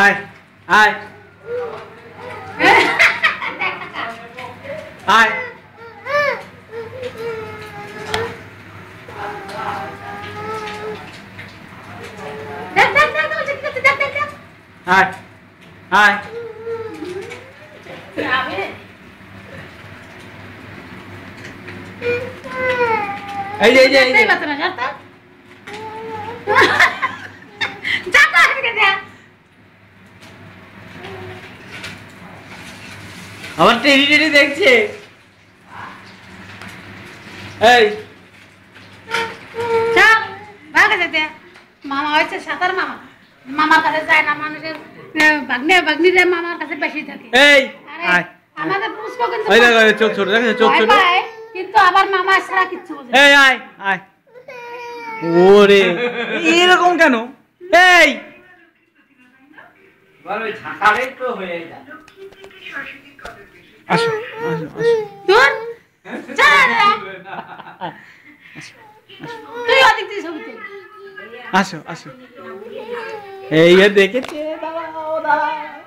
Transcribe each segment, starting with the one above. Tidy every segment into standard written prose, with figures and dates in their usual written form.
আয় আয় আয় আয় আয় এই যে আমার টেডি টেডি দেখছে। এই মামা হয়েছে সাঁতার মামা, মামার কাছে যায় না মানুষের বাগনিরা মামার কাছে বেশি থাকে। এই আমাদের পুষ্প কিন্তু চোখ ছোট দেখে, চোখ ছোট কিন্তু আবার মামা ছাড়া কিচ্ছু বোঝে না। এই আয় আয় ওরে এরকম কেন? এই বলে ঝাঁকারে তো হয়ে যায়। আসো আসো আসো তোর তুই ওদিক দিয়ে ছবি তুল। আসো আসো এই দেখেছে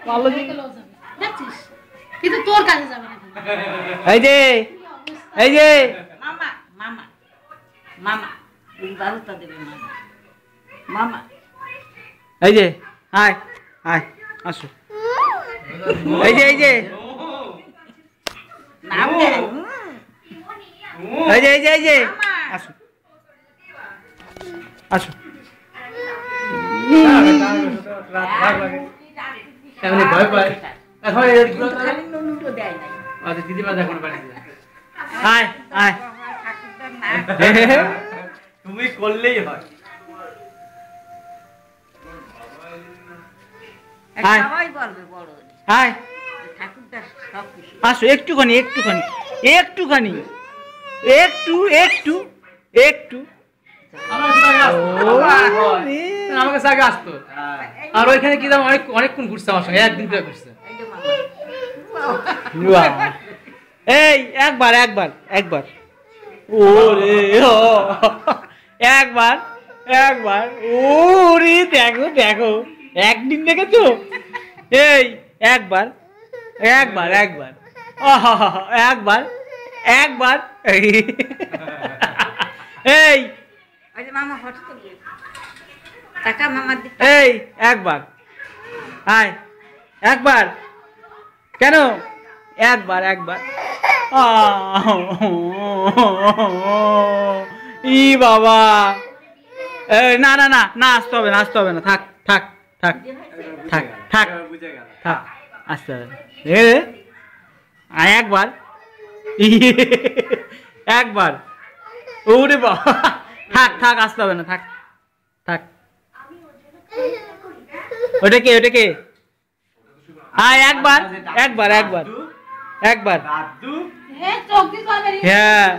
ভালো দেখছিস কিন্তু তোর কাছে যাবে না। এই যে এই যে মামা মামা মামা এই বারোটা দেবে মামা মামা এই যে আয় আয় আসো এই যে নাম দে এই যে আসো আসো এমনি ভয় পায় এখন নুনটো দেয় নাই আচ্ছা দিদিমা দেখো না বাড়িতে আয় আয় তুমি করলেই হয়। সবাই বলবে বড় আয় ঠাকুরটা সব কিছু আসো একটুখানি একটুখানি একটুখানি একটু একটু একটু আমাকে আগে আসতো আর ওইখানে কি দাম অনেকক্ষণ ঘুরছে আমার সঙ্গে, একদিন করে ঘুরছে। এই একবার একবার একবার ওরে একবার একবার ওরে দেখো দেখো একদিন দেখেছো? এই একবার একবার একবার একবার একবার এই ওই যে মামা হঠাৎ করে টাকা মামার দিকে এই একবার আয় একবার কেন একবার একবার ই বাবা না না না না আসতে হবে না আসতে হবে না থাক থাক থাক থাক থাক থাক আসতে হবে আয় একবার একবার ওরে বাবা থাক থাক আসতে হবে না থাক থাক ওটা কে আয় একবার একবার একবার একবার হ্যাঁ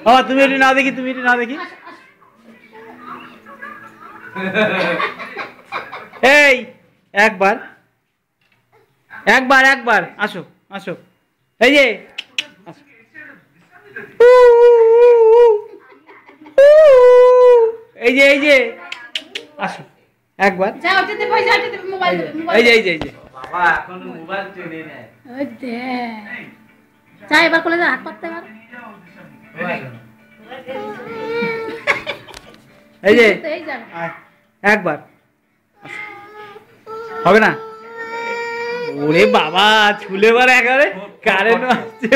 ও তুমি এটি না দেখি তুমি এটি না দেখি এই একবার একবার একবার আসো আসো এই যে এই যে আসো একবার এই যে বাবা এখন মোবাইল টেনে নেয় ওই দে যা এবার কলেজে হাত পাততে পার এই যে একবার হবে না ওরে বাবা ছুলে বার একেবারে কারেন্ট আসছে